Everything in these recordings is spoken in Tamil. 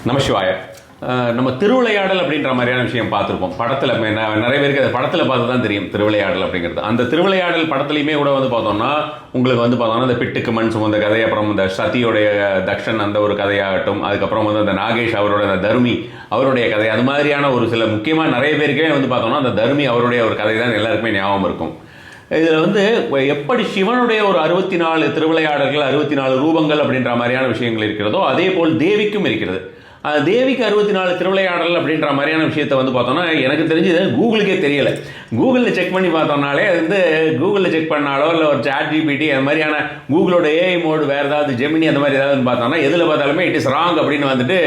நமசிவாய. நம்ம திருவிளையாடல் அப்படின்ற மாதிரியான விஷயம் பார்த்துருப்போம் படத்தில். நிறைய பேருக்கு அது படத்தில் பார்த்து தான் தெரியும் திருவிளையாடல் அப்படிங்கிறது. அந்த திருவிளையாடல் படத்துலையுமே கூட வந்து பார்த்தோம்னா உங்களுக்கு வந்து பார்த்தோம்னா இந்த பிட்டுக்கு மண் சுமந்த கதை, அப்புறம் இந்த சதியோடைய தக்ஷன் அந்த ஒரு கதையாகட்டும், அதுக்கப்புறம் வந்து அந்த நாகேஷ் அவரோட அந்த தருமி அவருடைய கதை, அது மாதிரியான ஒரு சில முக்கியமாக நிறைய பேருக்கே வந்து பார்த்தோம்னா அந்த தருமி அவருடைய ஒரு கதை தான் எல்லாருக்குமே ஞாபகம் இருக்கும். இதில் வந்து எப்படி சிவனுடைய ஒரு 64 திருவிளையாடல்கள் 64 ரூபங்கள் அப்படின்ற மாதிரியான விஷயங்கள் இருக்கிறதோ அதே போல் தேவிக்கும் இருக்கிறது. தேவிக்கு 64 திருவிளையாடல் அப்படின்ற மாதிரியான விஷயத்தை வந்து பார்த்தோம்னா எனக்கு தெரிஞ்சது கூகுளுக்கே தெரியலை. கூகுளில் செக் பண்ணி பார்த்தோம்னாலே வந்து கூகுளில் செக் பண்ணாலோ இல்லை ஒரு சாட் ஜிபிடி அது மாதிரியான கூகுளோட ஏஐ மோடு வேறு ஏதாவது ஜெமினி அந்த மாதிரி ஏதாவது பார்த்தோம்னா எதில் பார்த்தாலுமே இட் இஸ் ராங் அப்படின்னு வந்துட்டு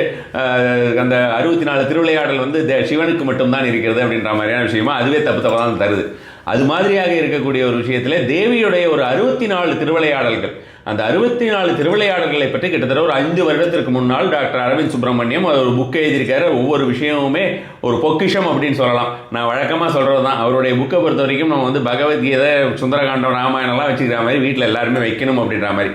அந்த 64 திருவிளையாடல் வந்து சிவனுக்கு மட்டும்தான் இருக்கிறது அப்படின்ற மாதிரியான விஷயமா அதுவே தப்பு தப்பாக தான் தருது. அது மாதிரியாக இருக்கக்கூடிய ஒரு விஷயத்தில் தேவியுடைய ஒரு 64 திருவிளையாடல்கள், அந்த 64 திருவிளையாடல்களை பற்றி கிட்டத்தட்ட ஒரு 5 வருடத்திற்கு முன்னால் டாக்டர் அரவிந்த் சுப்ரமணியம் ஒரு புக் எழுதியிருக்காரு. ஒவ்வொரு விஷயமுமே ஒரு பொக்கிஷம் அப்படின்னு சொல்லலாம். நான் வழக்கமாக சொல்கிறது தான், அவருடைய புக்கை பொறுத்த வரைக்கும் நம்ம வந்து பகவத்கீதை, சுந்தரகாண்டம், ராமாயணம்லாம் வச்சுக்கிற மாதிரி வீட்டில் எல்லாருமே வைக்கணும் அப்படின்ற மாதிரி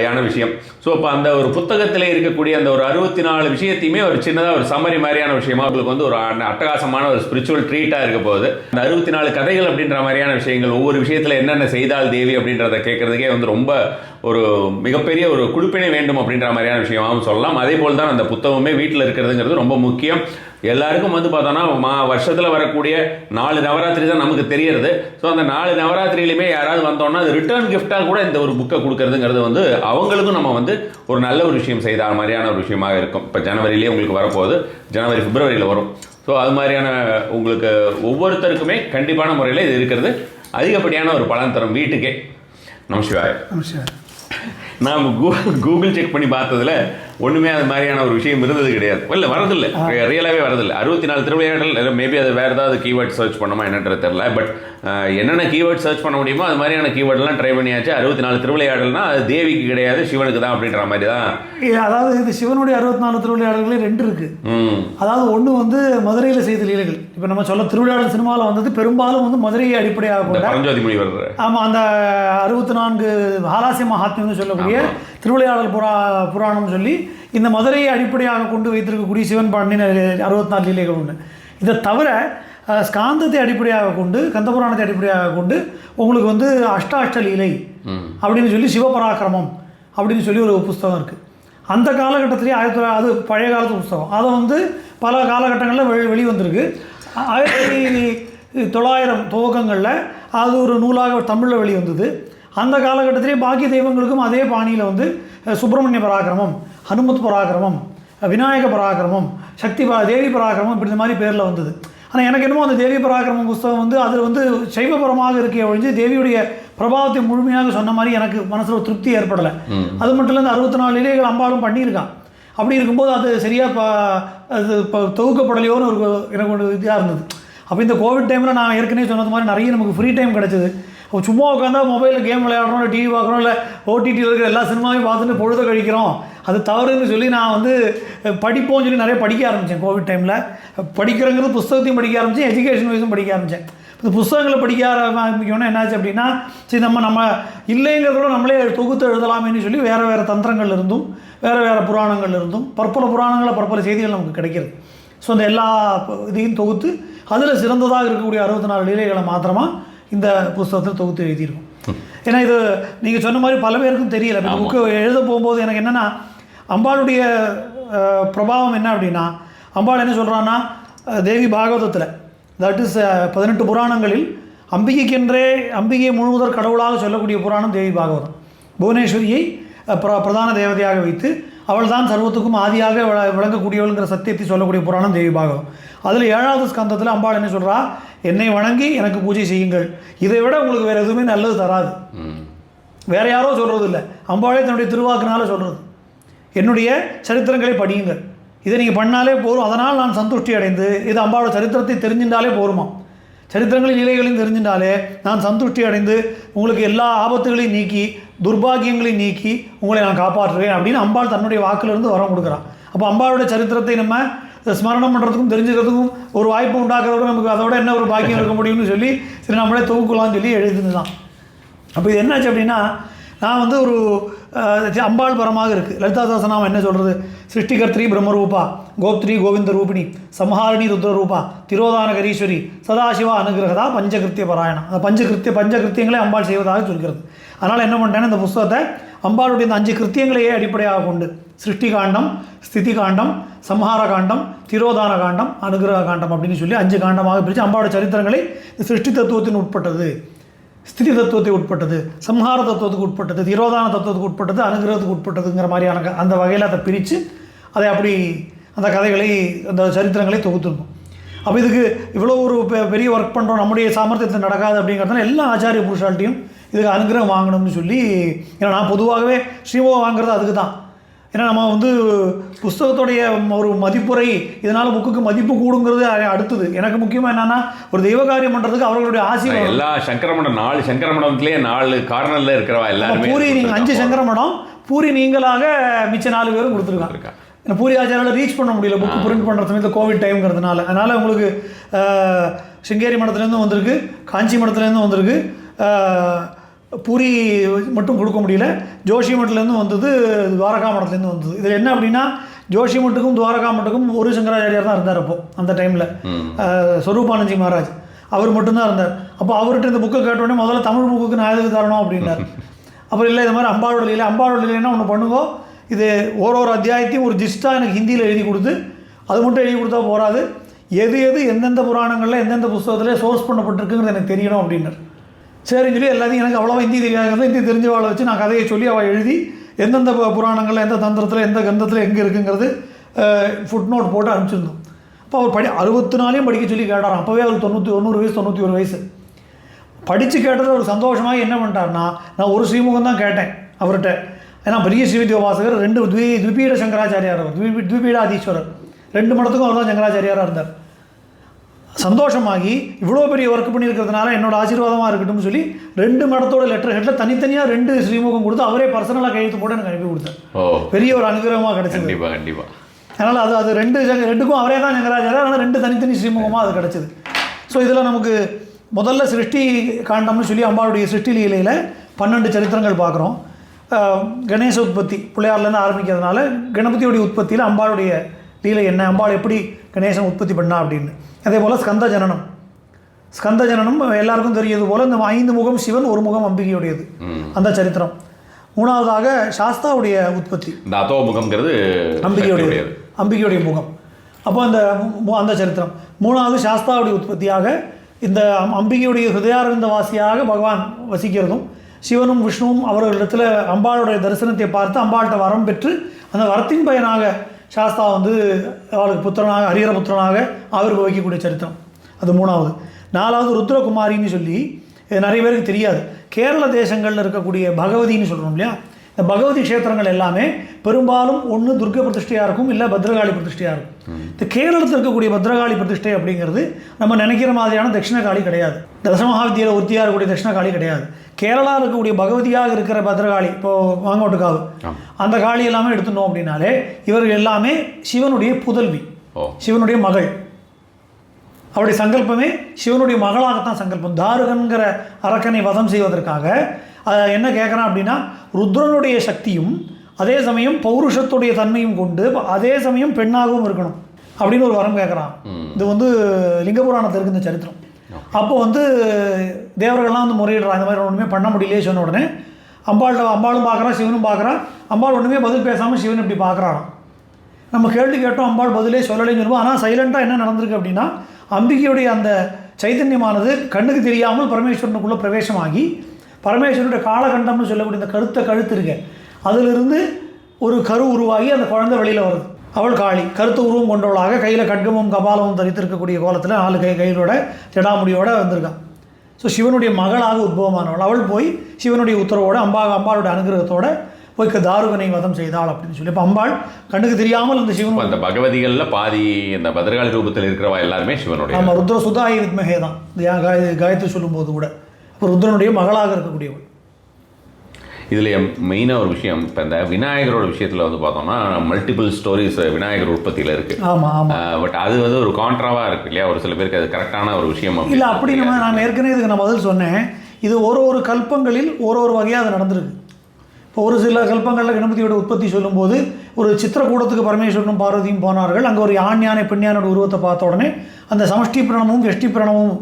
யான விஷயம். ஸோ இப்போ அந்த ஒரு புத்தகத்தில் இருக்கக்கூடிய அந்த ஒரு 64 விஷயத்தையுமே ஒரு சின்னதாக ஒரு சம்மரி மாதிரியான விஷயமா உங்களுக்கு வந்து ஒரு அட்டகாசமான ஒரு ஸ்பிரிச்சுவல் ட்ரீட்டாக இருக்க போகுது. அந்த 64 கதைகள் அப்படின்ற மாதிரியான விஷயங்கள், ஒவ்வொரு விஷயத்தில் என்னென்ன செய்தால் தேவி அப்படின்றத கேட்கறதுக்கே வந்து ரொம்ப ஒரு மிகப்பெரிய ஒரு குழுப்பினை வேண்டும் அப்படின்ற மாதிரியான விஷயமாகவும் சொல்லலாம். அதே போல் தான் அந்த புத்தகமே வீட்டில் இருக்கிறதுங்கிறது ரொம்ப முக்கியம். எல்லாருக்கும் வந்து பார்த்தோன்னா வருஷத்தில் வரக்கூடிய 4 நவராத்திரி தான் நமக்கு தெரியறது. ஸோ அந்த 4 நவராத்திரியிலுமே யாராவது வந்தோம்னா அது ரிட்டர்ன் கிஃப்டாக கூட இந்த ஒரு புக்கை கொடுக்கறதுங்கிறது வந்து அவங்களுக்கும் நம்ம வந்து ஒரு நல்ல ஒரு விஷயம் செய்த மாதிரியான ஒரு விஷயமாக இருக்கும். இப்போ ஜனவரியிலே உங்களுக்கு வரப்போகுது, ஜனவரி பிப்ரவரியில் வரும். ஸோ அது மாதிரியான உங்களுக்கு ஒவ்வொருத்தருக்குமே கண்டிப்பான முறையில் இது இருக்கிறது அதிகப்படியான ஒரு பலன் தரும் வீட்டுக்கே. நமசிவாய். நான் கூகுள் செக் பண்ணி பார்த்ததுல ஒன்றுமே அது மாதிரியான ஒரு விஷயம் இருந்தது கிடையாது. இல்லை வரதில்லை, ரியலாகவே வரதில்லை. 64 திருவிளையாடல் மேபி அது வேறு ஏதாவது கீவேர்ட் சர்ச் பண்ணோமா என்னன்றது தெரில. பட் என்னென்ன கீவேர்ட் சர்ச் பண்ண முடியுமோ அது மாதிரியான கீவேர்டெலாம் ட்ரை பண்ணியாச்சு. 64 திருவிளையாடல்னா அது தேவிக்கு கிடையாது, சிவனுக்கு தான் அப்படின்ற மாதிரி தான். அதாவது இது சிவனுடைய 64 திருவிளையாடல்களே 2 இருக்குது. அதாவது ஒன்று வந்து மதுரையில் செய்த லீலைகள். இப்போ நம்ம சொல்ல திருவிளையாடல் சினிமாவில் வந்தது பெரும்பாலும் வந்து மதுரையை அடிப்படையாக கொண்ட பரஞ்சோதி முனி வருது. ஆமாம், அந்த 64 ஹாலாசிய மகாத்மியம்னு சொல்லக்கூடிய திருவிளையாடல் புராணம் சொல்லி இந்த மதுரையை அடிப்படையாக கொண்டு வைத்திருக்கக்கூடிய சிவன் பாண்டியன் 64 லீலைகள் உண்டு. இதை தவிர ஸ்காந்தத்தை அடிப்படையாக கொண்டு, கந்தபுராணத்தை அடிப்படையாக கொண்டு உங்களுக்கு வந்து அஷ்டாஷ்ட லீலை அப்படின்னு சொல்லி சிவபராக்கிரமம் அப்படின்னு சொல்லி ஒரு புஸ்தகம் இருக்குது. அந்த காலகட்டத்திலேயே அது பழைய காலத்து புஸ்தகம். அதை வந்து பல காலகட்டங்களில் வெளிவந்திருக்கு. 1900 துவக்கங்களில் அது ஒரு நூலாக தமிழில் வெளிவந்தது. அந்த காலகட்டத்திலே பாக்கி தெய்வங்களுக்கும் அதே பாணியில் வந்து சுப்பிரமணிய பராக்கிரமம், ஹனுமத் பராக்கிரமம், விநாயக பராக்கிரமம், தேவி பராக்கிரமம் இப்படி இந்த மாதிரி பேரில் வந்தது. ஆனால் எனக்கு என்னமோ அந்த தேவி பராக்கிரமம் புஸ்தகம் வந்து அதில் வந்து சைவபரமாக இருக்கே ஒழிஞ்சு தேவியுடைய பிரபாவத்தை முழுமையாக சொன்ன மாதிரி எனக்கு மனசில் ஒரு திருப்தி ஏற்படலை. அது மட்டும் இல்லை, இந்த 64 லீலைகள் அம்பாலும் பண்ணியிருக்கான். அப்படி இருக்கும்போது அது சரியாக அது இப்போ தொகுக்கப்படலையோன்னு எனக்கு ஒரு இதாக இருந்தது. அப்போ இந்த கோவிட் டைமில் நான் ஏற்கனவே சொன்னது மாதிரி நிறைய நமக்கு ஃப்ரீ டைம் கிடச்சிது. சும்மா உட்காந்தா மொபைலில் கேம் விளையாடுறோம், இல்லை டிவி பார்க்குறோம், இல்லை ஓடிடியில் இருக்கிற எல்லா சினிமாவையும் பார்த்துட்டு பொழுத கழிக்கிறோம். அது தவறுன்னு சொல்லி நான் வந்து படிப்போம்னு சொல்லி நிறைய படிக்க ஆரம்பித்தேன். கோவிட் டைமில் படிக்கிறங்கிறது புஸ்தகத்தையும் படிக்க ஆரம்பித்தேன், எஜுகேஷன் வைஸும் படிக்க ஆரம்பித்தேன். இந்த புஸ்தகங்களை படிக்க ஆரம்பிக்கணும்னா என்னாச்சு அப்படின்னா, சரி நம்ம இல்லைங்கிறதோட நம்மளே தொகுத்து எழுதலாமேன்னு சொல்லி வேறு தந்திரங்கள் இருந்தும் வேறு புராணங்கள் இருந்தும் பற்பல புராணங்களில் பற்பல செய்திகள் நமக்கு கிடைக்கிறது. ஸோ அந்த எல்லா இதையும் தொகுத்து அதில் சிறந்ததாக இருக்கக்கூடிய 64 லீலைகளை மாத்திரமாக இந்த புஸ்தகத்தில் தொகுத்து எழுதியிருக்கும். ஏன்னா இது நீங்கள் சொன்ன மாதிரி பல பேருக்கும் தெரியல. இப்போ புக்கு எழுத போகும்போது எனக்கு என்னென்னா, அம்பாளுடைய பிரபாவம் என்ன அப்படின்னா, அம்பாள் என்ன சொல்கிறான்னா, தேவி பாகவதத்தில் தட் இஸ் 18 புராணங்களில் அம்பிகையை முழுமுதற் கடவுளாக சொல்லக்கூடிய புராணம் தேவி பாகவதம். புவனேஸ்வரியை பிரதான தேவதையாக வைத்து அவள் தான் சர்வத்துக்கும் ஆதியாக விளங்கக்கூடியவளுங்கிற சத்தியத்தை சொல்லக்கூடிய புராணம் தேவி பாகவதம். அதில் 7வது ஸ்கந்தத்தில் அம்பாள் என்ன சொல்கிறா, என்னை வணங்கி எனக்கு பூஜை செய்யுங்கள், இதை விட உங்களுக்கு வேறு எதுவுமே நல்லது தராது. வேறு யாரோ சொல்கிறது இல்லை, அம்பாளே தன்னுடைய திருவாக்குனால சொல்கிறது, என்னுடைய சரித்திரங்களை படியுங்கள், இதை நீங்கள் பண்ணாலே போதும், அதனால் நான் சந்துஷ்டி அடைந்து, இது அம்பாளோட சரித்திரத்தை தெரிஞ்சின்றாலே போருமா, சரித்திரங்களின் நிலைகளையும் தெரிஞ்சின்றாலே நான் சந்துஷ்டி அடைந்து உங்களுக்கு எல்லா ஆபத்துகளையும் நீக்கி துர்பாகியங்களையும் நீக்கி உங்களை நான் காப்பாற்றுவேன் அப்படின்னு அம்பாள் தன்னுடைய வாக்கிலிருந்து வரம் கொடுக்குறான். அப்போ அம்பாளுடைய சரித்திரத்தை நம்ம ஸ்மரணம் பண்ணுறதுக்கும் தெரிஞ்சுக்கிறதுக்கும் ஒரு வாய்ப்பு உண்டாக்குறதுக்கும் நமக்கு அதோட என்ன ஒரு பாக்கியம் இருக்க முடியும்னு சொல்லி சரி நம்மளே தொகுக்கலாம்னு சொல்லி எழுதுனது தான். அப்போ இது என்னாச்சு அப்படின்னா, நான் வந்து ஒரு அம்பாள் பரமாக இருக்குது. லலிதா சஹஸ்ரநாமம் என்ன சொல்கிறது? சிருஷ்டிகர்த்ரி பிரம்மரூபா, கோப்திரி கோவிந்த ரூபிணி, சம்ஹாரிணி ருத்ரரூபா, திரோதானகரீஸ்வரி, சதாசிவா அனுகிரகதா, பஞ்சகிருத்திய பராயணா. அந்த பஞ்சகிருத்தியங்களே அம்பாள் செய்வதாக சொல்கிறது. அதனால் என்ன பண்ணிட்டேன்னா இந்த புஸ்தகத்தை அம்பாளுடைய இந்த 5 கிருத்தியங்களையே அடிப்படையாக கொண்டு சிருஷ்டி காண்டம், ஸ்திதி காண்டம், சம்ஹார காண்டம், திரோதான காண்டம், அனுகிரக காண்டம் அப்படின்னு சொல்லி 5 காண்டமாக பிரித்து அம்பாளுடைய சரித்திரங்களை சிருஷ்டி தத்துவத்தின் உட்பட்டது, ஸ்திதி தத்துவத்தை உட்பட்டது, சம்ஹார தத்துவத்துக்கு உட்பட்டது, திரோதான தத்துவத்துக்கு உட்பட்டது, அனுகிரகத்துக்கு உட்பட்டதுங்கிற மாதிரியான அந்த வகையில் அதை பிரித்து அதை அப்படி அந்த கதைகளை அந்த சரித்திரங்களை தொகுத்துருந்தோம். அப்போ இதுக்கு இவ்வளோ ஒரு பெரிய ஒர்க் பண்ணுறோம், நம்முடைய சாமர்த்தியத்தில் நடக்காது அப்படிங்கிறதுனால எல்லா ஆச்சாரிய புருஷால்ட்டையும் இதுக்கு அனுகிரகம் வாங்கணும்னு சொல்லி, ஏன்னா நான் பொதுவாகவே ஸ்ரீமுகம் வாங்குறது அதுக்கு தான். ஏன்னா நம்ம வந்து புஸ்தகத்துடைய ஒரு மதிப்புரை இதனால் புக்குக்கு மதிப்பு கூடுங்கிறது அடுத்தது. எனக்கு முக்கியமாக என்னென்னா ஒரு தெய்வ காரியம் பண்ணுறதுக்கு அவர்களுடைய ஆசீர்வாதம். எல்லா சங்கரமடம் 4 சங்கரமடத்துலேயே 4 கார்னரில் இருக்கிறவா எல்லாருமே பூரி நீங்கள் 5 சங்கரமடம், பூரி நீங்களாக மிச்ச 4 பேரும் கொடுத்துருக்காங்க. ஏன்னா பூரி ஆச்சாரால் ரீச் பண்ண முடியல புக்கு பிரிண்ட் பண்ணுற சமயத்தில் கோவிட் டைம்ங்கிறதுனால. அதனால் உங்களுக்கு சிங்கேரி மடத்துலேருந்து வந்திருக்கு, காஞ்சி மடத்துலேருந்து வந்திருக்கு, பூரி மட்டும் கொடுக்க முடியல. ஜோஷி மட்டத்துலேருந்து வந்தது, துவாரகா மடத்துலேருந்து வந்தது. இதில் என்ன அப்படின்னா ஜோஷி மட்டுக்கும் துவாரகா மட்டுக்கும் ஒரு சங்கராச்சாரியார் தான் இருந்தார் அப்போ அந்த டைமில். ஸ்வரூபானந்தி மகாராஜ் அவர் மட்டும்தான் இருந்தார். அப்போ அவர்கிட்ட இந்த புக்கை கேட்டோடனே முதல்ல தமிழ் புக்குக்கு நான் எதுக்கு தரணும் அப்படின்னார். அப்புறம் இல்லை இது மாதிரி அம்பாளோட லீலைன்னா ஒன்று பண்ணுங்கோ, இது ஒரு அத்தியாயத்தையும் ஒரு ஜிஸ்டாக எனக்கு ஹிந்தியில் எழுதி கொடுத்து அது மட்டும் எழுதி கொடுத்தா போகாது, எது எந்தெந்த புராணங்களில் எந்தெந்த புஸ்தகத்தில் சோர்ஸ் பண்ணப்பட்டிருக்குங்கிறது எனக்கு தெரியணும் அப்படின்னார். சரின்னு சொல்லி எல்லாத்தையும் எனக்கு அவ்வளோவா ஹிந்தி தெரியாத ஹிந்தி தெரிஞ்சவாளை வச்சு நான் கதையை சொல்லி அவள் எழுதி எந்தெந்த புராணங்களில் எந்த தந்திரத்தில் எந்த கந்தத்தில் எங்கே இருக்குங்கிறது ஃபுட் நோட் போட்டு அனுப்பிச்சிருந்தோம். அப்போ அவர் 64 படிக்க சொல்லி கேட்டாராம். அப்போவே அவருக்கு 90 வயசு 91 வயசு. படித்து கேட்டதில் ஒரு சந்தோஷமாக என்ன பண்ணிட்டார்னா, நான் ஒரு ஸ்ரீமுகம் தான் கேட்டேன் அவர்கிட்ட. ஏன்னா பெரிய ஸ்ரீவித்ய வாசகர், 2 த்விபீட சங்கராச்சாரியார், அவர் த்விபீடாதீஸ்வரர், 2 மடத்துக்கும் அவர் தான் சங்கராச்சாரியாராக இருந்தார். சந்தோஷமாகி இவ்வளோ பெரிய ஒர்க் பண்ணியிருக்கிறதுனால என்னோட ஆசீர்வாதமாக இருக்கட்டும்னு சொல்லி 2 மடத்தோட லெட்டர் ஹெட்டில் தனித்தனியாக 2 ஸ்ரீமுகம் கொடுத்து அவரே பர்சனலாக கையெழுத்து போட்டு எனக்கு அனுப்பி கொடுத்தார். பெரிய ஒரு அனுகிரகமாக கிடச்சிது. கண்டிப்பாக. அதனால் அது 2க்கும் அவரே தான் சங்கராச்சாரியார். அதனால் 2 தனித்தனி ஸ்ரீமுகமாக அது கிடச்சிது. ஸோ இதில் நமக்கு முதல்ல சிருஷ்டி காண்டம்னு சொல்லி அம்பாளுடைய சிருஷ்டி லீலையில் 12 சரித்திரங்கள் பார்க்குறோம். கணேச உற்பத்தி பிள்ளையார்லேருந்து ஆரம்பிக்கிறதுனால கணபதியுடைய உற்பத்தியில் அம்பாளுடைய லீலை என்ன, அம்பாள் எப்படி கணேசன் உற்பத்தி பண்ணா அப்படின்னு. அதே போல் ஸ்கந்த ஜனனம் எல்லாருக்கும் தெரியுது போல் இந்த 5 முகம் சிவன், 1 முகம் அம்பிகையுடையது அந்த சரித்திரம். 3வதாக சாஸ்தாவுடைய உற்பத்தி, அம்பிகையுடைய முகம். அப்போ அந்த சரித்திரம். 3வது சாஸ்தாவுடைய உற்பத்தியாக இந்த அம்பிகையுடைய ஹிருதயாரவிந்த வாசியாக பகவான் வசிக்கிறதும், சிவனும் விஷ்ணுவும் அவர்களிடத்தில் அம்பாளுடைய தரிசனத்தை பார்த்து அம்பாள்கிட்ட வரம் பெற்று அந்த வரத்தின் பயனாக சாஸ்தா வந்து அவளுக்கு புத்திரனாக ஹரிஹர புத்திரனாக ஆவிர்வகிக்கக்கூடிய சரித்திரம். அது 3வது. 4வது ருத்ரகுமாரின்னு சொல்லி நிறைய பேருக்கு தெரியாது. கேரள தேசங்களில் இருக்கக்கூடிய பகவதின்னு சொல்கிறோம் இல்லையா, இந்த பகவதி க்ஷேத்திரங்கள் எல்லாமே பெரும்பாலும் ஒன்று துர்கை பிரதிஷ்டையாக இருக்கும், இல்லை பத்ரகாளி பிரதிஷ்டையாக இருக்கும். இந்த கேரளத்தில் இருக்கக்கூடிய பத்ரகாளி பிரதிஷ்டை அப்படிங்கிறது நம்ம நினைக்கிற மாதிரியான தட்சிணகாளி கிடையாது. தசமகாவித்தியில் ஒருத்தியாக இருக்கக்கூடிய தட்சிணகாளி கிடையாது. கேரளாவில் இருக்கக்கூடிய பகவதியாக இருக்கிற பத்ரகாளி, இப்போது மாங்கோட்டுக்காவு, அந்த காளி எல்லாமே எடுத்துட்டோம் அப்படின்னாலே இவர்கள் எல்லாமே சிவனுடைய புதல்வி, சிவனுடைய மகள். அவருடைய சங்கல்பமே சிவனுடைய மகளாகத்தான் சங்கல்பம். தாருகன்கிற அரக்கனை வதம் செய்வதற்காக என்ன கேட்குறான் அப்படின்னா, ருத்ரனுடைய சக்தியும் அதே சமயம் பௌருஷத்துடைய தன்மையும் கொண்டு அதே சமயம் பெண்ணாகவும் இருக்கணும் அப்படின்னு ஒரு வரம் கேட்குறான். இது வந்து லிங்கபுராணத்தில் இருக்கு இந்த சரித்திரம். அப்போ வந்து தேவர்கள்லாம் வந்து முறையிடுறான், இந்த மாதிரி ஒன்றுமே பண்ண முடியலையே சொன்ன உடனே அம்பாளும் பார்க்குறான், சிவனும் பார்க்குறான். அம்பாள் ஒன்றுமே பதில் பேசாமல் சிவன் இப்படி பார்க்குறான். நம்ம கேள்வி கேட்டோம், அம்பாள் பதிலே சொல்லலைன்னு சொல்லுவோம். ஆனால் சைலண்ட்டாக என்ன நடந்திருக்கு அப்படின்னா, அம்பிகையுடைய அந்த சைத்தன்யமானது கண்ணுக்கு தெரியாமல் பரமேஸ்வரனுக்குள்ளே பிரவேசமாகி பரமேஸ்வரனுடைய காலகண்டம்னு சொல்லக்கூடிய இந்த கழுத்து இருக்கு, அதிலிருந்து ஒரு கரு உருவாகி அந்த குழந்தை வெளியில் வருது. அவள் காளி, கருத்து உருவம் கொண்டவளாக, கையில் கட்கமும் கபாலமும் தரித்திருக்கக்கூடிய கோலத்தில் 4 கைகளோட ஜடாமுடியோடு வந்திருக்கான். ஸோ சிவனுடைய மகளாக உத்பவமானவள். அவள் போய் சிவனுடைய உத்தரவோடு அம்பாளுடைய அனுகிரகத்தோடு போய் தாருகனை வதம் செய்தாள் அப்படின்னு சொல்லி. இப்போ அம்பாள் கண்ணுக்கு தெரியாமல் இந்த சிவன், அந்த பகவதிகளில் பாதி இந்த பத்ரகாளி ரூபத்தில் இருக்கிறவா எல்லாருமே சிவனுடைய. ஆமாம், ருத்ர சுதாயி வித்மகே தான் காயத்ரி சொல்லும்போது கூட இப்போ ருத்ரனுடைய மகளாக இருக்கக்கூடியவள். இதில் மெயினாக ஒரு விஷயம், இப்போ இந்த விநாயகரோட விஷயத்தில் வந்து பார்த்தோம்னா மல்டிபிள் ஸ்டோரிஸ் விநாயகர் உற்பத்தியில் இருக்குது. ஆமாம். பட் அது வந்து ஒரு கான்ட்ராவாக இருக்குது இல்லையா, ஒரு சில பேருக்கு அது கரெக்டான ஒரு விஷயம் இல்லை. அப்படி நான் ஏற்கனவே இதுக்கு நான் பதில் சொன்னேன். இது ஒரு கல்பங்களில் ஒரு வகையாக அது நடந்திருக்கு. இப்போ ஒரு சில கல்பங்களில் கணபதியோட உற்பத்தி சொல்லும்போது ஒரு சித்திரக்கூடத்துக்கு பரமேஸ்வரனும் பார்வதியும் போனார்கள். அங்கே ஒரு ஆண் யானை பெண் யானோட உருவத்தை பார்த்த உடனே அந்த சமஷ்டி பிரணமும் வெஷ்டி பிரணமும்,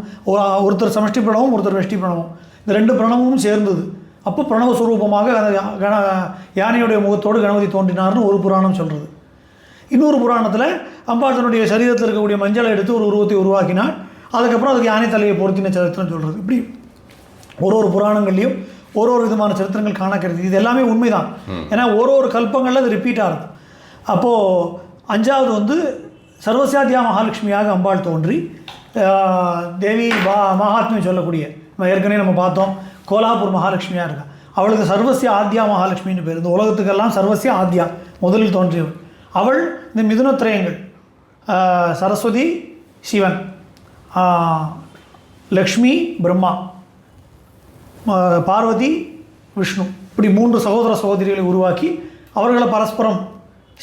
ஒருத்தர் சமஷ்டி பிரணமும் ஒருத்தர் வெஷ்டி பிரணமும், இந்த 2 பிரணமும் சேர்ந்தது. அப்போ பிரணவ சுரூபமாக அந்த யானையுடைய முகத்தோடு கணபதி தோன்றினார்னு ஒரு புராணம் சொல்கிறது. இன்னொரு புராணத்தில் அம்பாள் தன்னுடைய சரீரத்தில் இருக்கக்கூடிய மஞ்சளை எடுத்து ஒரு உருவத்தை உருவாக்கினார். அதுக்கப்புறம் அதுக்கு யானை தலையை பொருத்தின சரித்திரம் சொல்கிறது. இப்படி ஒரு புராணங்கள்லையும் ஒரு விதமான சரித்திரங்கள் காண கிடையாது. இது எல்லாமே உண்மைதான். ஏன்னா ஒரு கல்பங்களில் அது ரிப்பீட் ஆகுது. அப்போது 5வது வந்து சர்வசாத்தியா மகாலட்சுமியாக அம்பாள் தோன்றி தேவி மகாத்மியம் சொல்லக்கூடிய, ஏற்கனவே நம்ம பார்த்தோம், கோலாப்பூர் மகாலட்சுமியாக இருக்கா. அவளுக்கு சர்வசிய ஆத்யா மகாலட்சுமின்னு பேர். இந்த உலகத்துக்கெல்லாம் சர்வசிய ஆத்யா, முதலில் தோன்றியவள் அவள். இந்த மிதுனத்திரயங்கள் சரஸ்வதி சிவன், லக்ஷ்மி பிரம்மா, பார்வதி விஷ்ணு, இப்படி 3 சகோதர சகோதரிகளை உருவாக்கி அவர்களை பரஸ்பரம்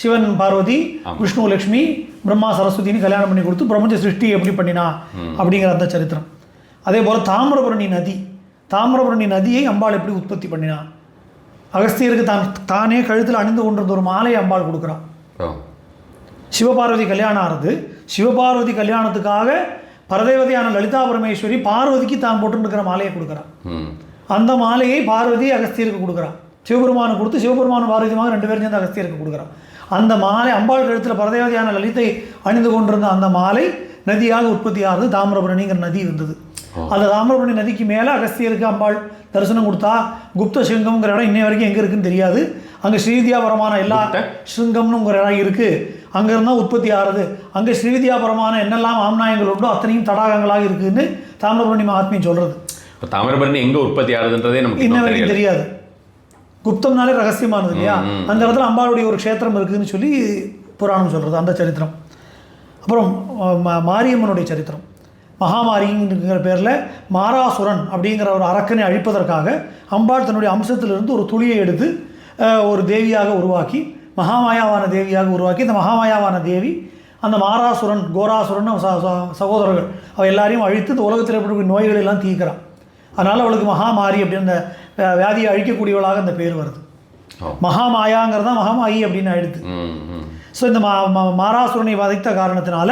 சிவன் பார்வதி, விஷ்ணு லக்ஷ்மி, பிரம்மா சரஸ்வதினு கல்யாணம் பண்ணி கொடுத்து பிரபஞ்ச சிருஷ்டி எப்படி பண்ணினா அப்படிங்கிற அந்த சரித்திரம். அதே போல் தாமிரபரணி நதியை அம்பாள் எப்படி உற்பத்தி பண்ணினா. அகஸ்தியருக்கு தானே கழுத்தில் அணிந்து கொண்டிருந்த ஒரு மாலையை அம்பாள் கொடுக்குறான். சிவபார்வதி கல்யாணம் ஆறுது. சிவபார்வதி கல்யாணத்துக்காக பரதேவதையான லலிதா பரமேஸ்வரி பார்வதிக்கு தான் போட்டுருக்கிற மாலையை கொடுக்குறான். அந்த மாலையை பார்வதி அகஸ்தியருக்கு கொடுக்குறான். சிவபெருமானு கொடுத்து சிவபெருமானும் பார்வதியுமாக 2 பேரும் சேர்ந்து அகஸ்தியருக்கு கொடுக்குறான். அந்த மாலை அம்பாள் கழுத்தில் பரதேவதையான லலிதை அணிந்து கொண்டிருந்த அந்த மாலை நதியாக உற்பத்தி ஆகுது. தாமிரபரணிங்கிற நதி இருந்தது. அந்த தாமிரபரணி நதிக்கு மேலே அகஸ்தியருக்கு அம்பாள் தரிசனம் கொடுத்தா. குப்த சிருங்கம்ங்கிற இடம் இன்னை வரைக்கும் எங்கே இருக்குன்னு தெரியாது. அங்கே ஸ்ரீவித்யாபரமான எல்லா சிருங்கம்னுங்கிற இடம் இருக்குது. அங்கே இருந்தால் உற்பத்தி ஆகிறது. அங்கே ஸ்ரீவித்யாபரமான என்னெல்லாம் ஆம்நாயங்கள் உண்டோ அத்தனையும் தடாகங்களாக இருக்குதுன்னு தாமிரபரணி மகாத்மியம் சொல்கிறது. இப்போ தாமிரபரணி எங்கே உற்பத்தி ஆகுதுன்றதே நமக்கு இன்ன வரைக்கும் தெரியாது. குப்தம்னாலே ரகசியமானது இல்லையா. அந்த இடத்துல அம்பாளுடைய ஒரு க்ஷேத்திரம் இருக்குதுன்னு சொல்லி புராணம் சொல்கிறது, அந்த சரித்திரம். அப்புறம் மாரியம்மனுடைய சரித்திரம். மகாமாரிங்கிற பேரில் மாராசுரன் அப்படிங்கிற ஒரு அரக்கனை அழிப்பதற்காக அம்பாள் தன்னுடைய அம்சத்திலிருந்து ஒரு துளியை எடுத்து ஒரு தேவியாக உருவாக்கி, மகாமாயாவான தேவியாக உருவாக்கி, இந்த மகாமாயாவான தேவி அந்த மாராசுரன் கோராசுரன் சகோதரர்கள் அவ எல்லாரையும் அழித்து இந்த உலகத்தில் ஏற்படக்கூடிய நோய்கள் எல்லாம் தீர்க்கிறான். அதனால் அவளுக்கு மகாமாரி அப்படின்னு அந்த வியாதியை அழிக்கக்கூடியவளாக அந்த பேர் வருது. மகாமாயாங்கிறதா மகாமாயி அப்படின்னு ஆயிடுது. ஸோ இந்த மாராசுரனை வதைத்த காரணத்தினால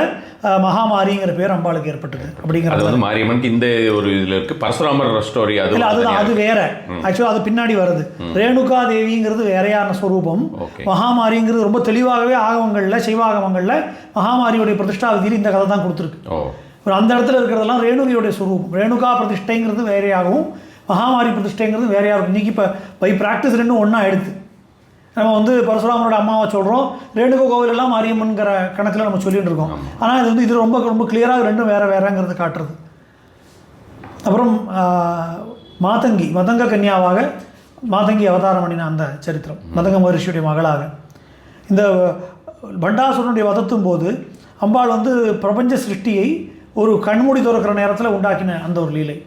மகாமாரிங்கிற பேர் அம்பாளுக்கு ஏற்பட்டது. அப்படிங்கிறது மாரியம்மனுக்கு இந்த ஒரு இதில் இருக்குது. பரசுராமர் ஸ்டோரி அது வேற. ஆக்சுவலாக அது பின்னாடி வருது. ரேணுகா தேவிங்கிறது வேறையான ஸ்வரூபம். மகாமாரிங்கிறது ரொம்ப தெளிவாகவே ஆகமங்களில் சைவாகமங்களில் மகாமாரியுடைய பிரதிஷ்டா விதியில் இந்த கதை தான் கொடுத்துருக்கு. அந்த இடத்துல இருக்கிறதெல்லாம் ரேணுகையுடைய ஸ்வரூபம். ரேணுகா பிரதிஷ்டைங்கிறது வேறையாகவும் மகாமாரி பிரதிஷ்டைங்கிறது வேறையாகும். இன்றைக்கி இப்போ பை ப்ராக்டிஸ் 2 ஒன்றா எடுத்து நம்ம வந்து பரசுராமனோட அம்மாவை சொல்கிறோம், ரேணுகா கோவிலெல்லாம் மாரியம்மன்கிற கணக்கில் நம்ம சொல்லிகிட்டு இருக்கோம். ஆனால் இது ரொம்ப ரொம்ப கிளியராக 2 வேறங்கிறத காட்டுறது. அப்புறம் மதங்க கன்யாவாக மாதங்கி அவதாரம் பண்ணின அந்த சரித்திரம், மதங்க மகரிஷியுடைய மகளாக. இந்த பண்டாசுரனுடைய வதத்தும் போது அம்பாள் வந்து பிரபஞ்ச சிருஷ்டியை ஒரு கண்மூடி திறக்கிற நேரத்தில் உண்டாக்கின அந்த ஒரு லீலை.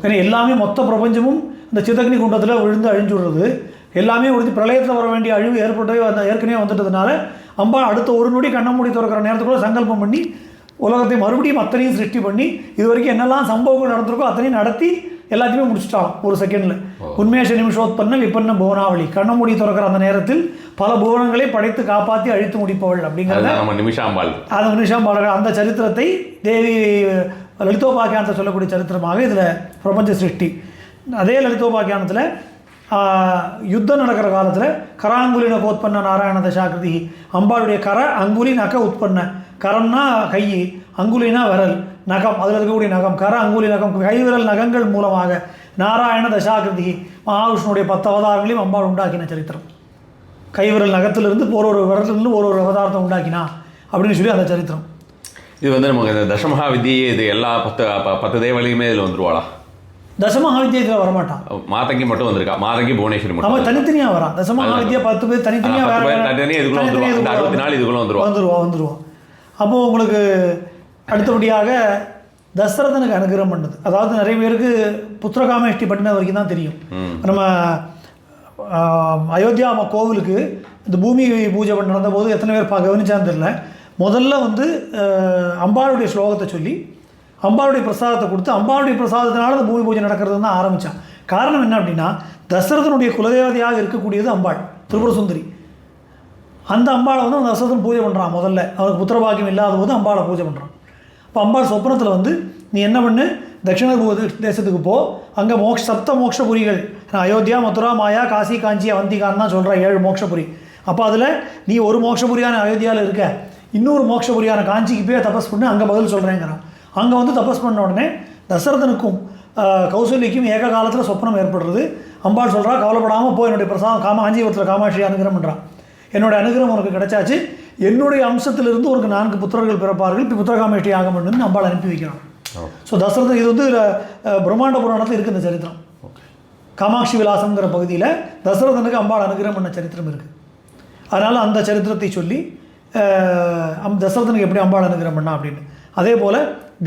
ஏன்னா எல்லாமே மொத்த பிரபஞ்சமும் இந்த சிதக்னி குண்டத்தில் விழுந்து அழிஞ்சுடுறது. எல்லாமே உறுதி பிரளயத்தில் வர வேண்டிய அழிவு ஏற்கனவே வந்துட்டதுனால அம்பாள் அடுத்த ஒரு நொடி கண்ணை மூடி திறக்கிற நேரத்துக்குள்ள சங்கல்பம் பண்ணி உலகத்தை மறுபடியும் அத்தனையும் சிருஷ்டி பண்ணி இது வரைக்கும் என்னெல்லாம் சம்பவங்கள் நடந்திருக்கோ அத்தனையும் நடத்தி எல்லாத்தையுமே முடிச்சுட்டான் ஒரு செகண்டில். உண்மேஷ நிமிஷோத்பன்ன விபன்ன புவனாவளி, கண்ணை மூடி திறக்கிற அந்த நேரத்தில் பல புவனங்களை படைத்து காப்பாற்றி அழித்து முடிப்பவள் அப்படிங்கிறத அந்த நிமிஷாம்பாள் அந்த சரித்திரத்தை தேவி லலிதோபாக்கியானத்தை சொல்லக்கூடிய சரித்திரமாக இதில் பிரபஞ்ச சிருஷ்டி. அதே லலிதோபாக்கியானத்தில் யுத்தம் நடக்கிற காலத்தில் கராங்குலி நக உற்பன்ன நாராயண தசாகிருதி, அம்பாளுடைய கர அங்குலி நக உற்பன்ன, கரம்னா கை, அங்குலினா விரல், நகம் அதில் இருக்கக்கூடிய நகம், கர அங்குலி நகம், கைவிரல் நகங்கள் மூலமாக நாராயண தசாகிருதி மகாவிஷ்ணுடைய 10 அவதாரங்களையும் அம்பாள் உண்டாக்கின சரித்திரம். கைவிரல் நகத்திலிருந்து ஒரு விரலிருந்து ஒரு அவதாரத்தை உண்டாக்கினா அப்படின்னு சொல்லி அந்த சரித்திரம். இது வந்து நமக்கு இந்த தசமகா வித்தியை இது எல்லா 10 தேவலையுமே இதில் வந்துருவாளா? தசமகாவித்யா இதில் வரமாட்டான். மாதங்கி மட்டும் வந்திருக்கா, மாதங்கி புவனேஸ்வரி மட்டும். அவன் தனித்தனியாக வரான். தசமகாவித்யா 10 பேர் தனித்தனியாக வந்துருவான். அப்போது உங்களுக்கு அடுத்தபடியாக தசரதனுக்கு அனுகிரகம் பண்ணுது. அதாவது நிறைய பேருக்கு புத்திரகாமேஷ்டி பண்ணின வரைக்கும் தான் தெரியும். நம்ம அயோத்தியா கோவிலுக்கு இந்த பூமி பூஜை பண்ண நடந்தபோது எத்தனை பேர் கவனிச்சான்னு தெரியல. முதல்ல வந்து அம்பாளுடைய ஸ்லோகத்தை சொல்லி அம்பாளுடைய பிரசாதத்தை கொடுத்து அம்பாளுடைய பிரசாதத்தினால அந்த பூமி பூஜை நடக்கிறது தான் ஆரம்பித்தான். காரணம் என்ன அப்படின்னா தசரதனுடைய குலதேவதையாக இருக்கக்கூடியது அம்பாள் திரிபுர சுந்தரி. அந்த அம்பாளை வந்து தசரதன் பூஜை பண்ணுறான். முதல்ல அவருக்கு புத்திரபாக்கியம் இல்லாத போது அம்பாளை பூஜை பண்ணுறான். இப்போ அம்பாள் சொப்னத்தில் வந்து நீ என்ன பண்ணு, தட்சிண தேசத்துக்கு போ, அங்கே சப்த மோட்சபுரிகள், அயோத்தியா, மதுரா, மாயா, காசி, காஞ்சி, அவந்திகான்னு தான் சொல்கிறேன் 7 மோட்சபுரி. அப்போ அதில் நீ ஒரு மோட்சபுரியான அயோத்தியாவில் இருக்க, இன்னொரு மோட்சபுரியான காஞ்சிக்கு போய் தபஸ் பண்ணு, அங்கே பதில் சொல்கிறேங்கிறான். அங்கே வந்து தபஸ் பண்ண உடனே தசரதனுக்கும் கௌசல்யக்கும் ஏக காலத்தில் சொப்பனம் ஏற்படுறது. அம்பாள் சொல்கிறா, கவலைப்படாமல் போய் என்னுடைய பிரசாதம் காஞ்சிபுரத்தில் காமாட்சி அனுகிரகம் பண்ணுறான். என்னுடைய அனுகிரகம் உனக்கு கிடைச்சாச்சு, என்னுடைய அம்சத்திலிருந்து உனக்கு 4 புத்திரர்கள் பிறப்பார்கள், இப்போ புத்திரகாமேஷ்டி ஆக வேண்டும் அம்பாள் அனுப்பி வைக்கிறான். ஸோ தசரதன் இது வந்து பிரம்மாண்ட புராணத்தில் இருக்குது இந்த சரித்திரம். காமாட்சி விலாசங்கிற பகுதியில் தசரதனுக்கு அம்பாள் அனுகிரகம் பண்ண சரித்திரம் இருக்குது. அதனால் அந்த சரித்திரத்தை சொல்லி தசரதனுக்கு எப்படி அம்பாள் அனுகிரகம் பண்ணா அப்படின்னு. அதே போல்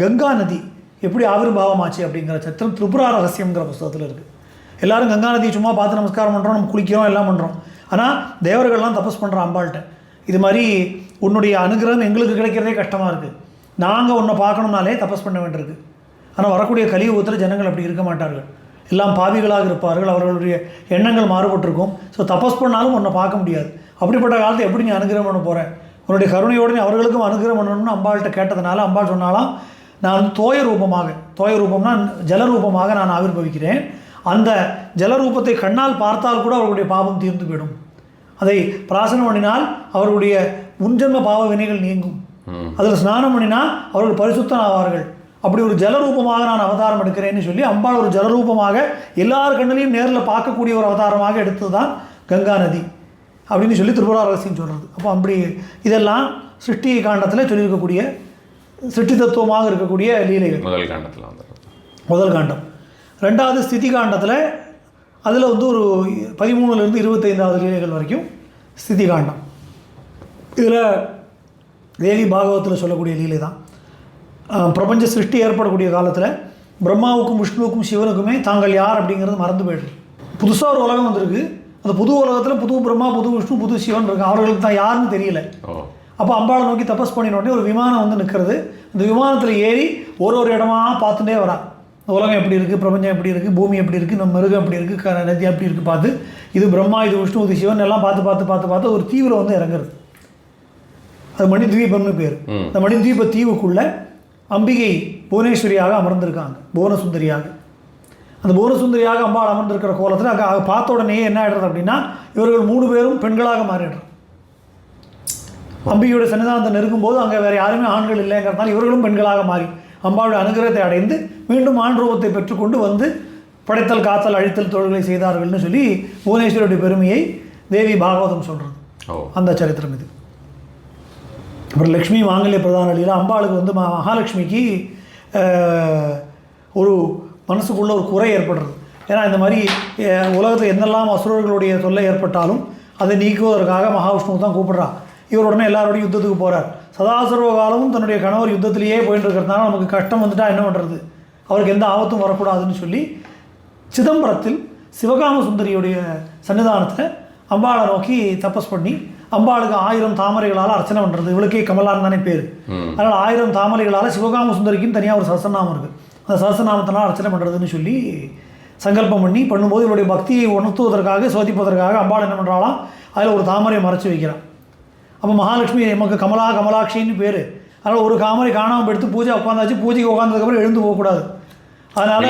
கங்கா நதி எப்படி ஆவிர்வாவமாச்சு அப்படிங்கிற சரித்திரம் திரிபுரா ரகசியங்கிற புஸ்தகத்தில் இருக்குது. எல்லோரும் கங்கா நதியை சும்மா பார்த்து நமஸ்காரம் பண்ணுறோம், நம்ம குளிக்கிறோம், எல்லாம் பண்ணுறோம். ஆனால் தேவர்கள்லாம் தபஸ் பண்ணுறோம் அம்பாள்கிட்ட, இது மாதிரி உன்னுடைய அனுகிரகம் எங்களுக்கு கிடைக்கிறதே கஷ்டமாக இருக்குது, நாங்கள் உன்னை பார்க்கணுன்னாலே தபஸ் பண்ண வேண்டியிருக்கு. ஆனால் வரக்கூடிய கலியுகத்தில் ஜனங்கள் அப்படி இருக்க மாட்டார்கள், எல்லாம் பாவிகளாக இருப்பார்கள், அவர்களுடைய எண்ணங்கள் மாறுபட்டிருக்கும். ஸோ தபஸ் பண்ணாலும் உன்னை பார்க்க முடியாது. அப்படிப்பட்ட காலத்தை எப்படி நீ அனுகிரகம் பண்ண போகிற, உன்னுடைய கருணையோடு நீ அவர்களுக்கும் அனுகிரகம் பண்ணணும்னு அம்பாள்கிட்ட கேட்டதுனால அம்பாள் சொன்னாலாம், நான் தோய ரூபம்னா ஜலரூபமாக நான் ஆவிர்வவிக்கிறேன், அந்த ஜலரூபத்தை கண்ணால் பார்த்தால் கூட அவர்களுடைய பாவம் தீர்ந்து விடும், அதை பிராசனம் பண்ணினால் அவர்களுடைய முன்ஜென்ம பாவ வினைகள் நீங்கும், அதில் ஸ்நானம் பண்ணினால் அவர்கள் பரிசுத்தம் ஆவார்கள், அப்படி ஒரு ஜலரூபமாக நான் அவதாரம் எடுக்கிறேன்னு சொல்லி அம்பாள் ஒரு ஜலரூபமாக எல்லார் கண்ணிலையும் நேரில் பார்க்கக்கூடிய ஒரு அவதாரமாக எடுத்தது தான் கங்கா நதி அப்படின்னு சொல்லி திரிபுரா ரகசியம் சொல்கிறது. அப்போ அப்படி இதெல்லாம் சிருஷ்டி காண்டத்தில் சொல்லியிருக்கக்கூடிய சிருஷ்டி தத்துவமாக இருக்கக்கூடிய லீலைகள். முதல் காண்டம். ரெண்டாவது ஸ்திதி காண்டத்தில் அதில் வந்து ஒரு 13லேருந்து 25வது லீலைகள் வரைக்கும் ஸ்திதி காண்டம். இதில் தேவி பாகவத்தில் சொல்லக்கூடிய லீலை தான். பிரபஞ்ச சிருஷ்டி ஏற்படக்கூடிய காலத்தில் பிரம்மாவுக்கும் விஷ்ணுவுக்கும் சிவனுக்குமே தாங்கள் யார் அப்படிங்கிறது மறந்து போயிடுது. புதுசாக ஒரு உலகம் வந்திருக்கு, அந்த புது உலகத்தில் புது பிரம்மா, புது விஷ்ணு, புது சிவன் இருக்கு, அவர்களுக்கு தான் யாருன்னு தெரியல. அப்போ அம்பாளை நோக்கி தபஸ் பண்ணின உடனே ஒரு விமானம் வந்து நிற்கிறது. இந்த விமானத்தில் ஏறி ஒரு இடமா பார்த்துட்டே வரா, இந்த உலகம் எப்படி இருக்குது, பிரபஞ்சம் எப்படி இருக்குது, பூமி எப்படி இருக்குது, நம்ம மிருகம் எப்படி இருக்குது, நதி எப்படி இருக்குது பார்த்து, இது பிரம்மா, இது விஷ்ணு, இது சிவன் எல்லாம் பார்த்து ஒரு தீவில் வந்து இறங்குறது. அது மணித்வீபம்னு பேர். இந்த மணித்வீப தீவுக்குள்ளே அம்பிகை புவனேஸ்வரியாக அமர்ந்திருக்காங்க, புவனசுந்தரியாக. அந்த புவனசுந்தரியாக அம்பாள் அமர்ந்திருக்கிற கோலத்தில் அங்கே பார்த்த உடனே என்ன ஆகிடுறது அப்படின்னா, இவர்கள் 3 பேரும் பெண்களாக மாறிடுறோம். அம்பிகையோட சன்னிதானத்தை நெருங்கும்போது அங்கே வேறு யாருமே ஆண்கள் இல்லைங்கிறதுனால இவர்களும் பெண்களாக மாறி அம்பாளுடைய அனுகிரகத்தை அடைந்து மீண்டும் ஆண் ரூபத்தை பெற்றுக்கொண்டு வந்து படைத்தல், காத்தல், அழித்தல் தொழில்களை செய்தார்கள்னு சொல்லி புவனேஸ்வரியுடைய பெருமையை தேவி பாகவதம் சொல்கிறது. அந்த சரித்திரம் இது. அப்புறம் லக்ஷ்மி மாங்கல்ய பிரதான லீலா. அம்பாளுக்கு வந்து மகாலட்சுமிக்கு ஒரு மனசுக்குள்ளே ஒரு குறை ஏற்படுறது. ஏன்னா இந்த மாதிரி உலகத்தில் என்னெல்லாம் அசுரர்களுடைய தொல்லை ஏற்பட்டாலும் அதை நீக்குவதற்காக மகாவிஷ்ணுவை தான் கூப்பிடுறா. இவர் உடனே எல்லாரோடையும் யுத்தத்துக்கு போகிறார். சதாசர்வ காலமும் தன்னுடைய கணவர் யுத்தத்திலேயே போயிட்டு இருக்கிறதுனால நமக்கு கஷ்டம் வந்துட்டால் என்ன பண்ணுறது, அவருக்கு எந்த ஆபத்தும் வரக்கூடாதுன்னு சொல்லி சிதம்பரத்தில் சிவகாம சுந்தரியுடைய சன்னிதானத்தில் அம்பாளை நோக்கி தபஸ் பண்ணி அம்பாளுக்கு 1000 தாமரைகளால் அர்ச்சனை பண்ணுறது. இவளுக்கே கமலான்னு தானே பேர். அதனால் 1000 தாமரைகளால் சிவகாம சுந்தரிக்குன்னு தனியாக ஒரு சஹஸ்ரநாமம் இருக்குது, அந்த சஹஸ்ரநாமத்தினால் அர்ச்சனை பண்ணுறதுன்னு சொல்லி சங்கல்பம் பண்ணி பண்ணும்போது இவருடைய பக்தியை உணர்த்துவதற்காக சோதிப்பதற்காக அம்பாள் என்ன பண்ணுறாலாம், அதில் ஒரு தாமரையை மறைச்சி வைக்கிறான். அப்போ மகாலட்சுமி நமக்கு கமலாட்சின்னு பேர். அதனால் ஒரு தாமரை காணாமல் எடுத்து பூஜை உட்காந்தாச்சு, பூஜைக்கு உட்காந்ததுக்கப்புறம் எழுந்து போகக்கூடாது. அதனால்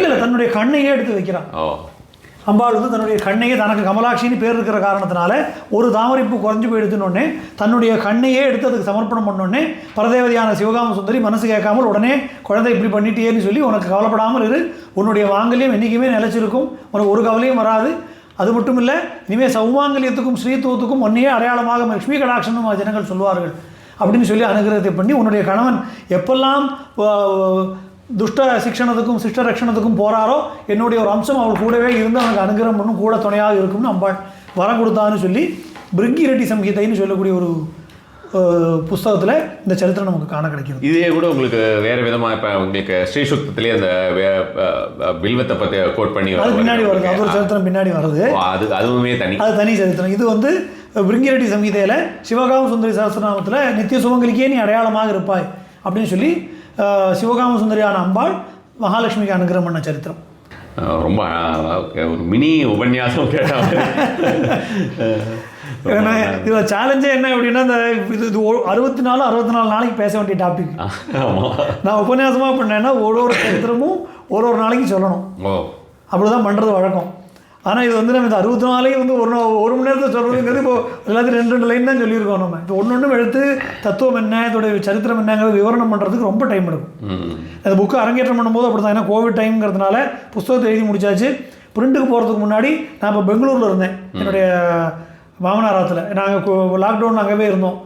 இல்லை தன்னுடைய கண்ணையே எடுத்து வைக்கிறான். அம்பாள் வந்து தன்னுடைய கண்ணையே, தனக்கு கமலாட்சின்னு பேர் இருக்கிற காரணத்தினால ஒரு தாமரைப்பூ குறைஞ்சி போயிடுத்துனோடனே தன்னுடைய கண்ணையே எடுத்து அதுக்கு சமர்ப்பணம் பண்ணோடனே பரதேவதியான சிவகாம சுந்தரி மனசு கேட்காமல் உடனே குழந்தை இப்படி பண்ணிட்டேன்னு சொல்லி உனக்கு கவலைப்படாமல் இரு, உன்னுடைய மாங்கல்யம் என்றைக்குமே நிலைச்சிருக்கும், உனக்கு ஒரு கவலையும் வராது. அது மட்டும் இல்லை, இனிமேல் சௌமாங்கல்யத்துக்கும் ஸ்ரீத்துவத்துக்கும் ஒன்றையே அடையாளமாக லக்ஷ்மி கடாட்சம்னு ஜனங்கள் சொல்வார்கள் அப்படின்னு சொல்லி அனுகிரகத்தை பண்ணி உன்னுடைய கணவன் எப்பெல்லாம் துஷ்ட சிக்ஷணத்துக்கும் சிஷ்ட ரட்சணத்துக்கும் போகிறாரோ என்னுடைய ஒரு அம்சம் அவள் கூடவே இருந்து அவனுக்கு அனுகிரகம் பண்ணும், கூட துணையாக இருக்கும்னு அம்பாள் வரம் கொடுத்தான்னு சொல்லி பிருங்கிரெட்டி சம்ஹிதைன்னு சொல்லக்கூடிய ஒரு புஸ்தகத்தில் இந்த சரித்திரம் நமக்கு காண கிடைக்கிறது. இதே கூட உங்களுக்கு வேறு விதமாக இப்போ உங்களுக்கு ஸ்ரீசுக்தத்திலே அந்த பில்வத்தை பற்றி கோட் பண்ணி அது பின்னாடி வருது, அது ஒரு சரித்திரம் பின்னாடி வருது, அதுவுமே அது தனி சரித்திரம். இது வந்து பிருங்கிரெட்டி சம்ஹிதையில் சிவகாம சுந்தரி சஹஸ்ரநாமத்தில் நித்திய சுமங்கலிக்கே நீ அடையாளமாக இருப்பாய் அப்படின்னு சொல்லி சிவகாம சுந்தரியான அம்பாள் மகாலட்சுமிக்கு அனுகிரகம் பண்ண சரித்திரம். ரொம்ப ஒரு மினி உபன்யாசம் கேட்டாங்க. ஏன்னா இதில் சேலஞ்சே என்ன அப்படின்னா, இந்த இது 64 நாளைக்கு பேச வேண்டிய டாபிக். நான் உபன்யாசமாக பண்ணேன்னா ஒரு சரித்திரமும் ஒரு நாளைக்கு சொல்லணும். அப்படி தான் பண்ணுறது வழக்கம். ஆனால் இது வந்து நம்ம இந்த 64 வந்து ஒரு மணி நேரத்தில் சொல்கிறதுங்கிறது இப்போ எல்லாத்தையும் 2 லைன் தான் சொல்லியிருக்கோம். நம்ம இப்போ ஒன்று எடுத்து தத்துவம் என்ன, இதோடைய சரித்திரம் என்னங்கிறது விவரணம் பண்ணுறதுக்கு ரொம்ப டைம் எடுக்கும். அந்த புக்கு அரங்கேற்றம் பண்ணும்போது அப்படி தான். ஏன்னா கோவிட் டைம்ங்கிறதுனால புஸ்தகத்தை எழுதி முடிச்சாச்சு. பிரிண்ட்டுக்கு போகிறதுக்கு முன்னாடி நான் இப்போ பெங்களூரில் இருந்தேன், என்னுடைய மாமனாராத்தில். நாங்கள் லாக்டவுன் அங்கேவே இருந்தோம்.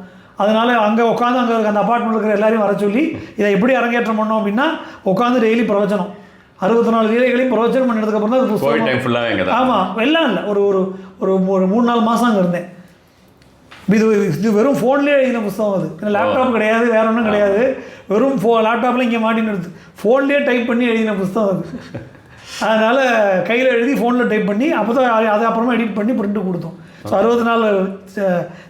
அதனால் அங்கே உட்காந்து அங்கே இருக்க அந்த அப்பார்ட்மெண்ட் இருக்கிற எல்லாரையும் வர சொல்லி இதை எப்படி அரங்கேற்றம் பண்ணோம் அப்படின்னா, உட்காந்து டெய்லி பிரவச்சனம் 64 லீலைகளையும் பிரவச்சனம் பண்ணதுக்கப்புறம் தான் புத்தகம். ஆமாம், எல்லாம் இல்லை, ஒரு ஒரு ஒரு 3-4 மாதம் அங்கே இருந்தேன். இது வெறும் ஃபோன்லேயே எழுதின புத்தகம். அது ஏன்னா லேப்டாப் கிடையாது, வேற ஒன்றும் கிடையாது. வெறும் லேப்டாப்பில் இங்கே மாட்டின்னு எடுத்து ஃபோன்லேயே டைப் பண்ணி எழுதின புத்தகம் அது. அதனால் கையில் எழுதி ஃபோனில் டைப் பண்ணி அப்போ தான் அதை அப்புறமா எடிட் பண்ணி பிரிண்ட்டு கொடுத்தோம். ஸோ 64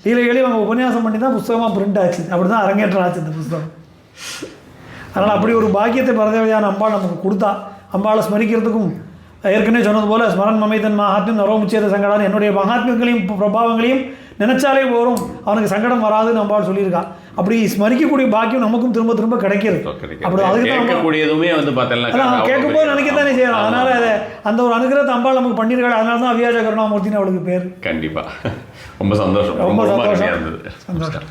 லீலைகளையும் அவங்க உபன்யாசம் பண்ணி தான் புஸ்தகமாக பிரிண்ட் ஆச்சு. அப்படி தான் அரங்கேற்றம் ஆச்சு இந்த புஸ்தகம். அதனால் அப்படி ஒரு பாக்கியத்தை பரதேவையான அம்பாள் நமக்கு கொடுத்தா. அம்பாளை ஸ்மரிக்கிறதுக்கும் ஏற்கனவே சொன்னது போல் ஸ்மரன் மமைதன் மகாத்மியம் நரோமுச்சேத சங்கடான்னு என்னுடைய மகாத்மியங்களையும் பிரபாவங்களையும் நினைச்சாலே போகிறோம், அவனுக்கு சங்கடம் வராதுன்னு அம்பாள் சொல்லியிருக்கா. அப்படி ஸ்மரிக்கக்கூடிய பாக்கியம் நமக்கும் திரும்ப திரும்ப கிடைக்கிறது. அப்படி அதுக்கு கேட்கும்போது நினைக்கத்தானே செய்யணும். அதனால அந்த ஒரு அனுகிரகத்தை அம்பாள் நமக்கு பண்ணியிருக்காள். அதனால தான் அவ்வியாஜ கருணாமூர்த்தின்னு அவளுக்கு பேர். கண்டிப்பாக ரொம்ப சந்தோஷம். ரொம்ப சந்தோஷம்.